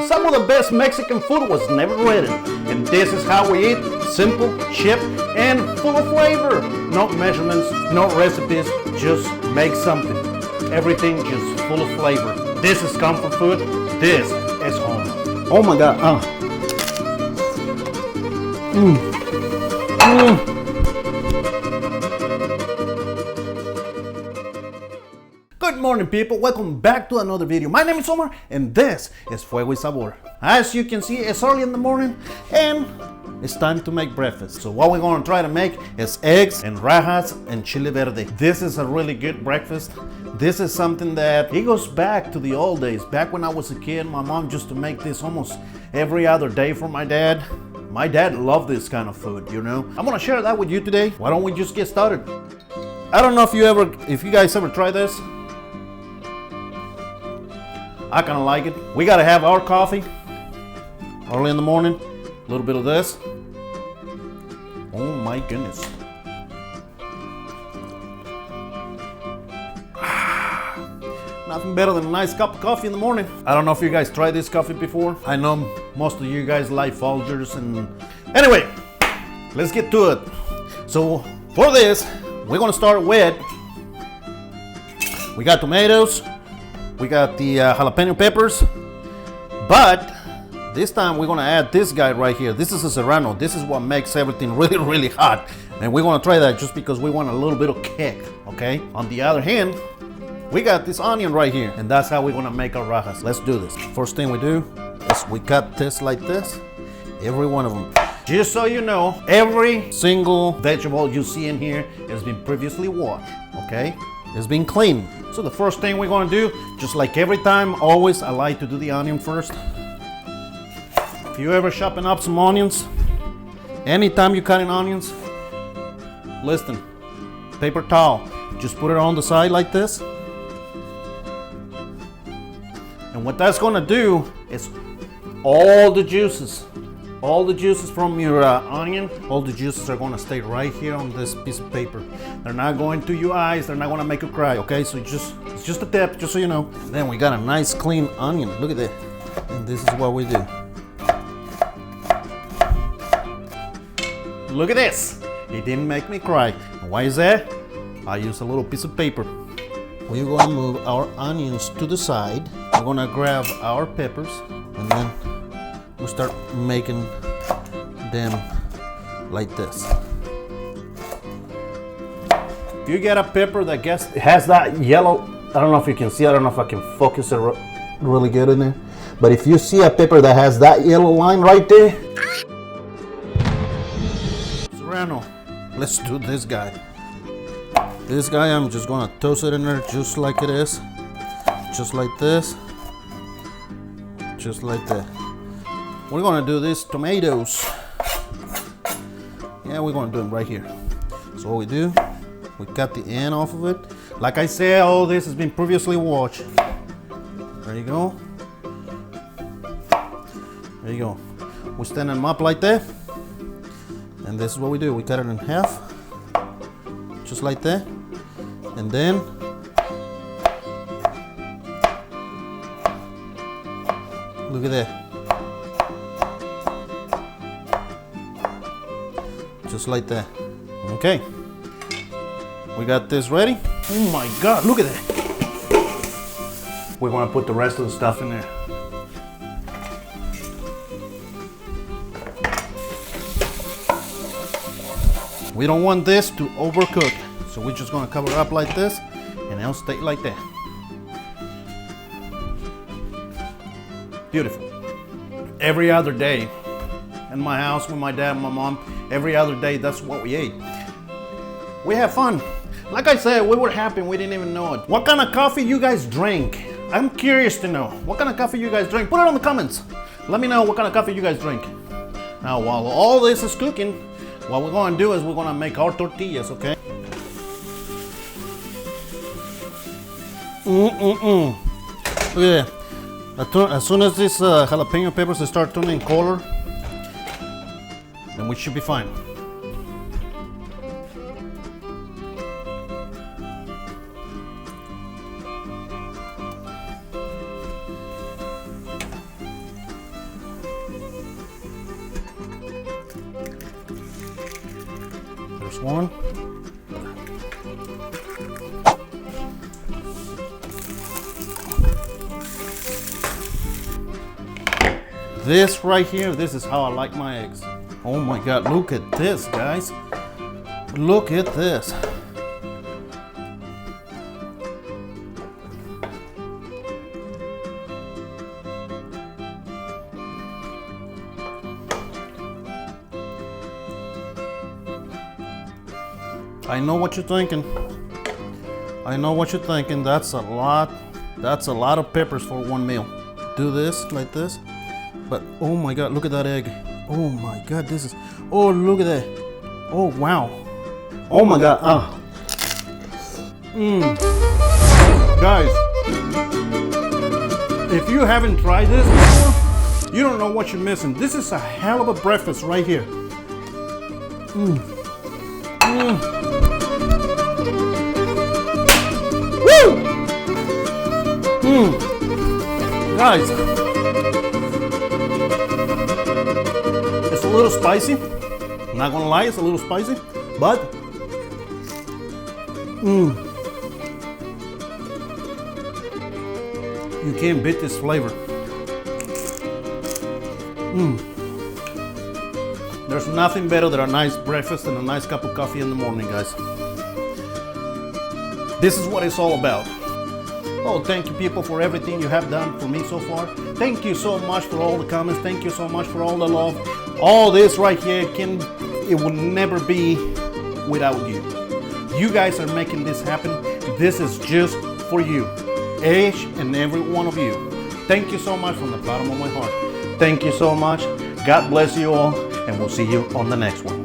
Some of the best Mexican food was never written, and this is how we eat: simple, cheap, and full of flavor. No measurements, no recipes, just make something. Everything just full of flavor. This is comfort food. This is home. Oh my God. Good morning, people. Welcome back to another video. My name is Omar, and this is Fuego y Sabor. As you can see, it's early in the morning, and it's time to make breakfast. So what we're going to try to make is eggs and rajas and chile verde. This is a really good breakfast. This is something that it goes back to the old days. Back when I was a kid, my mom used to make this almost every other day for my dad. My dad loved this kind of food, you know. I'm going to share that with you today. Why don't we just get started? I don't know if you guys ever try this. I kind of like it. We got to have our coffee early in the morning. A little bit of this. Oh my goodness. Nothing better than a nice cup of coffee in the morning. I don't know if you guys tried this coffee before. I know most of you guys like Folgers and... Anyway, let's get to it. So for this, we're going to start with... We got tomatoes. We got the jalapeno peppers, but this time we're gonna add this guy right here. This is a serrano. This is what makes everything really, really hot. And we're gonna try that just because we want a little bit of kick, okay? On the other hand, we got this onion right here, and that's how we're gonna make our rajas. Let's do this. First thing we do is we cut this like this, every one of them. Just so you know, every single vegetable you see in here has been previously washed, okay? It's been cleaned. So the first thing we're gonna do, just like every time, always I like to do the onion first. If you ever chopping up some onions, anytime you're cutting onions, listen, paper towel, just put it on the side like this. And what that's gonna do is all the juices from your onion, all the juices are gonna stay right here on this piece of paper. They're not going to your eyes, they're not gonna make you cry, okay? So it's just a tip, just so you know. And then we got a nice clean onion, look at that. And this is what we do. Look at this, it didn't make me cry. Why is that? I use a little piece of paper. We're gonna move our onions to the side. We're gonna grab our peppers, and then we'll start making them like this. If you get a pepper that has that yellow, I don't know if you can see, I don't know if I can focus it really good in there, but if you see a pepper that has that yellow line right there, serrano. Let's do this guy. This guy, I'm just gonna toss it in there just like it is, just like this, just like that. We're gonna do these tomatoes. Yeah, we're gonna do them right here. So what we do, we cut the end off of it. Like I said, all this has been previously washed. There you go. There you go. We stand them up like that. And this is what we do. We cut it in half. Just like that. And then look at that. Just like that. Okay. We got this ready. Oh my God, look at that. We're gonna put the rest of the stuff in there. We don't want this to overcook. So we're just gonna cover it up like this, and it'll stay like that. Beautiful. Every other day in my house with my dad and my mom, every other day, that's what we ate. We have fun. Like I said, we were happy, we didn't even know it. What kind of coffee you guys drink? I'm curious to know. What kind of coffee you guys drink? Put it in the comments. Let me know what kind of coffee you guys drink. Now, while all this is cooking, what we're gonna do is we're gonna make our tortillas, okay? Look at that. As soon as these jalapeno peppers start turning color, then we should be fine. There's one. This right here, this is how I like my eggs. Oh my God, look at this, guys. Look at this. I know what you're thinking. I know what you're thinking. That's a lot. That's a lot of peppers for one meal. Do this like this. But oh my God, look at that egg. Oh my God, this is. Oh, look at that. Oh wow. Oh my God. Ah. Guys, if you haven't tried this before, you don't know what you're missing. This is a hell of a breakfast right here. Woo! Guys, it's a little spicy. I'm not gonna lie, it's a little spicy, but you can't beat this flavor. There's nothing better than a nice breakfast and a nice cup of coffee in the morning, guys. This is what it's all about. Oh, thank you people for everything you have done for me so far. Thank you so much for all the comments. Thank you so much for all the love. All this right here, it will never be without you. You guys are making this happen. This is just for you. Each and every one of you. Thank you so much from the bottom of my heart. Thank you so much. God bless you all, and we'll see you on the next one.